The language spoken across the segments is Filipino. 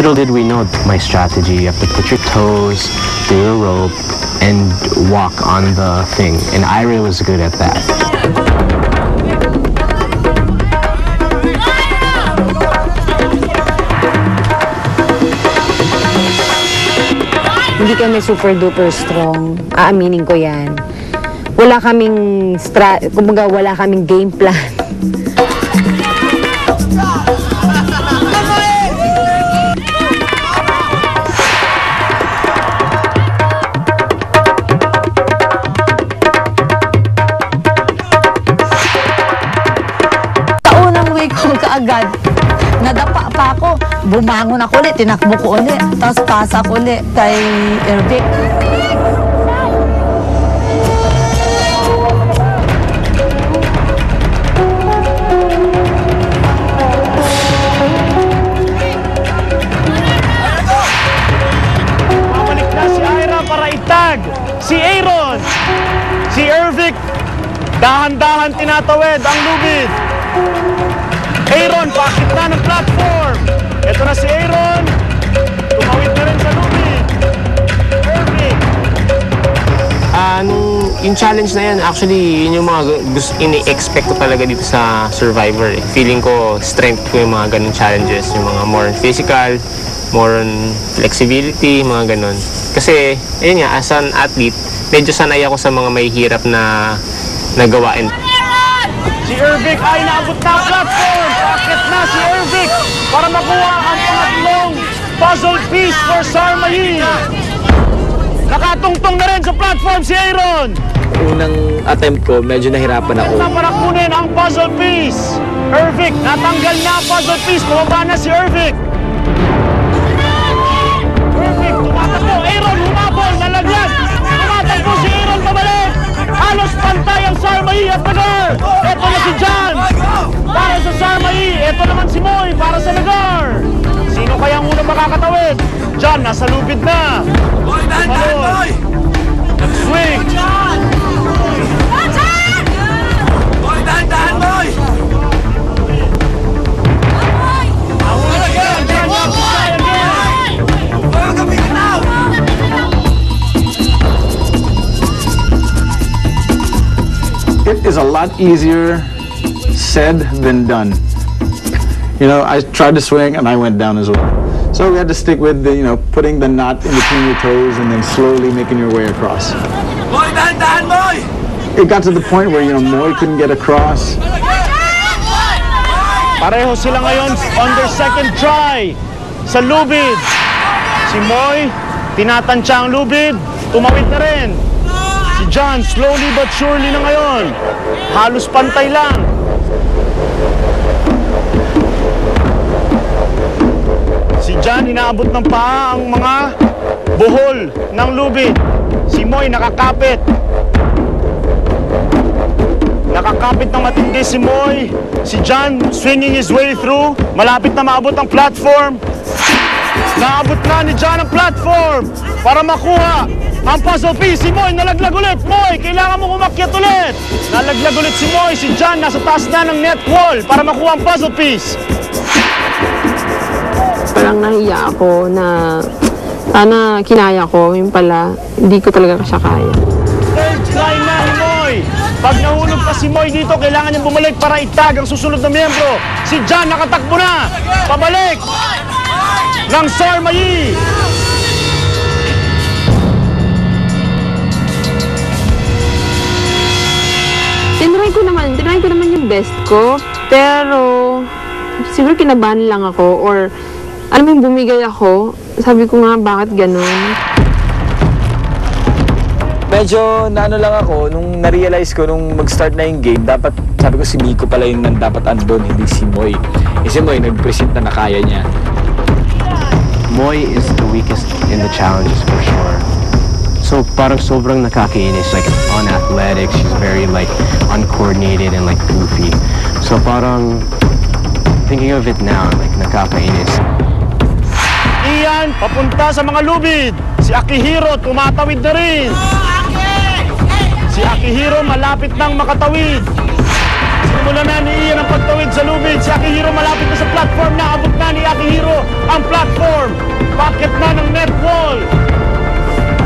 little did we know my strategy. You have to put your toes through your rope and walk on the thing. And Ira was good at that. Hindi kami super duper strong. Aaminin ko yan. Wala kaming kumbaga wala kaming game plan. Taunang week ko kaagad. Nadapa pa ako. Bumangon ako ulit. Tinakbo ko ulit. Tapos pasa ko ulit kay Ervic. Mabalik na si Ira para itag. Si Aaron. Si Ervic. Dahan-dahan tinatawid ang lubid. Aaron, pakit na ng platform. Ito na si Aaron. Tumawid na rin sa lubid. Perfect. Yung challenge na yan, actually, yun yung mga ini-expect ko talaga dito sa Survivor. Feeling ko, strength ko yung mga ganun challenges. Yung mga more physical, more on flexibility, mga ganun. Kasi, ayun nga, as an athlete, medyo sanay ako sa mga may hirap na gawain. Si Ervic ay naabot na ang platform. Pakit na si Ervic para makuha ang pangatlong puzzle piece for Sarmayi. Nakatungtong na rin sa platform si Aaron. Unang attempt ko, medyo nahirapan ako. Na para kunin ang puzzle piece. Ervic, natanggal na ang puzzle piece. Bumaba na si Ervic. Ervic, tumatakbo. Aaron, humabol, nalaglag. Tumatakbo si Aaron, pabalik. Halos pantay ang Sarmayi at Nagar. Ito na si John. Para sa Sarmayi. Ito naman si Moy para sa Nagar. Sino kaya ang unang makakatawid? John, nasa lupit na. Boy, dahan-dahan, boy! Swing. Boy, dahan-dahan, boy! It is a lot easier said than done. You know, I tried to swing and I went down as well. So we had to stick with the, putting the knot in between your toes and then slowly making your way across. Boy, dahan-dahan, boy! It got to the point where, Moy couldn't get across. Pareho sila ngayon on their second try sa lubid. Si Moy, tinatansya ang lubid, tumawid na rin. Si John, slowly but surely na ngayon. Halos pantay lang. Si John, inaabot ng paa ang mga buhol ng lubid. Si Moy, nakakapit. Nakakapit ng matindi si Moy. Si John, swinging his way through. Malapit na maabot ang platform. Naabot na ni John ang platform para makuha ang puzzle piece. Si Moy, nalaglag ulit. Moy, kailangan mo umakyat ulit. Nalaglag ulit si Moy. Si John, nasa taas na ng net wall para makuha ang puzzle piece. Parang nahiya ako na sana kinaya ko. Yung pala, hindi ko talaga siya kaya. Third try na ni Moy. Pag nahulog pa si Moy dito, kailangan niyang bumalik para itag ang susunod na miyembro. Si John nakatakbo na. Pabalik ng Sarmayi. Tinry ko naman yung best ko, pero siguro kinabahan lang ako or alam mo yung bumigay ako. Sabi ko nga, bakit ganun? Medyo naano lang ako, nung na-realize ko nung mag-start na yung game, dapat, sabi ko si Miko pala yung dapat andun, hindi si Moy. Si Moy, nag-present na nakaya niya. Moy is the weakest in the challenges for sure. So parang sobrang nakakainis, like unathletic, she's very like uncoordinated and like goofy. So parang thinking of it now, like nakakainis. Ian, papunta sa mga lubid. Si Akihiro, tumatawid na rin. Si Akihiro, malapit nang makatawid. Simulan na ni Ian ang pagtawid sa lubid. Si Akihiro, malapit na sa platform. Naabot na ni Akihiro ang platform. Bakit na ng net wall?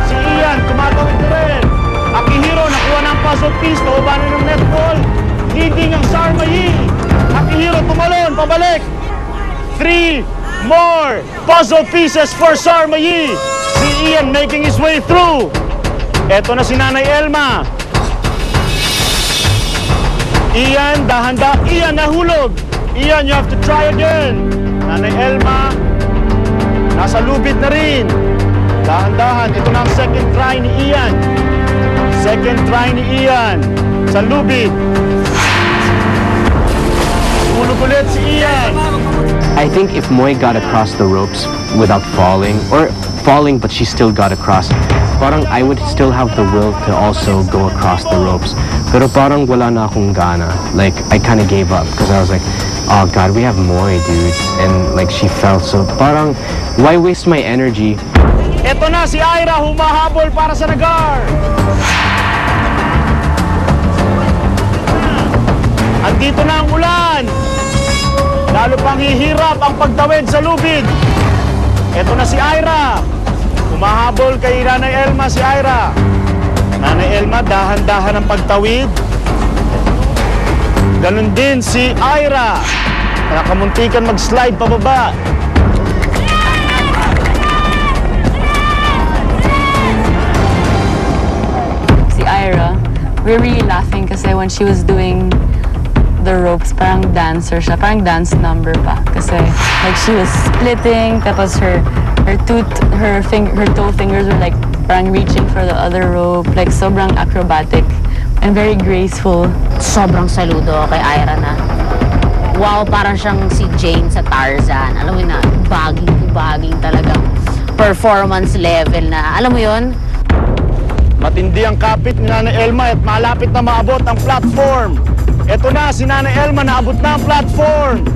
Si Ian, tumatawid na rin. Akihiro, nakuha ng puzzle piece, pababa na ng net wall. Leading ang Sarma Yi. Akihiro, tumalon, pabalik. 3 more puzzle pieces for Sarma Yi. Si Ian making his way through. Eto na si Nanay Elma. Ian, dahan-dahan. Ian, nahulog. Ian, you have to try again. Nanay Elma, nasa lubid na rin. Dahan-dahan. Ito na ang second try ni Ian. Second try ni Ian. Sa lubid. Hulog ulit si Ian. I think if Moy got across the ropes without falling, or falling but she still got across, parang I would still have the will to also go across the ropes. Pero parang wala na akong gana. Like, I kind of gave up because I was like, oh God, we have Moy, dude. And like, she fell. So parang, why waste my energy? Ito na si Ira, humahabol para sa Nagar. Andito na ang ulan. Lalo pang hihirap ang pagtawid sa lubid. Ito na si Ira. Humahabol kay Nanay Elma si Ira. Nanay Elma, dahan-dahan ang pagtawid. Ganon din si Ira. Nakamuntikan mag-slide pababa. Si Ira, we're really laughing kasi when she was doing the ropes, parang dancer siya, parang dance number pa. Kasi like she was splitting, tapos her toe fingers were like parang reaching for the other rope, like sobrang acrobatic and very graceful. Sobrang saludo kay Ira na. Wow, parang siyang si Jane sa Tarzan. Alam mo na, baging talagang performance level na. Alam mo yon? Matindi ang kapit ni Nanay Elma at malapit na maabot ang platform. Ito na, si Nanay Elma, naabot na ang platform.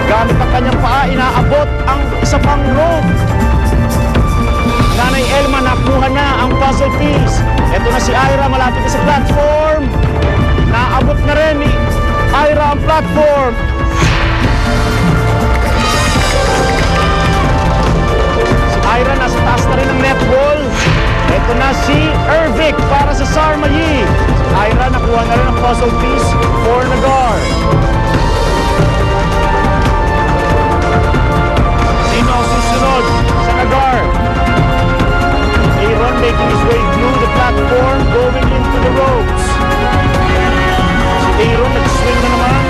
Gamit ang kanyang paa, inaabot ang isa pang rope. Nanay Elma, nakuha na ang puzzle piece. Ito na si Ira, malapit na sa platform. Naabot na rin ni Ira ang platform. Ira, nasa taas na rin ang net wall. Ito na si Ervic para sa Sarma Yi. Ira, nakuha na rin ang puzzle piece for Nagar. Sino ang susunod sa Nagar? Aaron making his way through the platform, going into the ropes. Si Aaron, nag-swing na naman.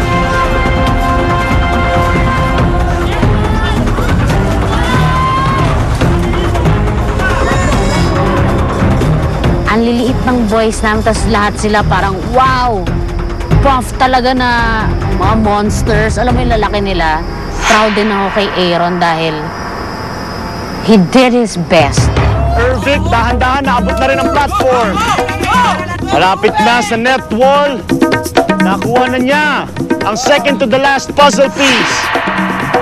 Ang liliit ng boys namin, tapos lahat sila parang, wow! Buff talaga na mga monsters. Alam mo yung lalaki nila, proud din ako kay Aaron dahil he did his best. Ervic, dahan-dahan, naabot na rin ang platform. Malapit na sa net wall. Nakuha na niya ang second to the last puzzle piece.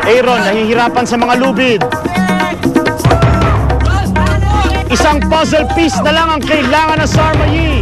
Aaron, nahihirapan sa mga lubid. Isang puzzle piece na lang ang kailangan ng Sarma Yi.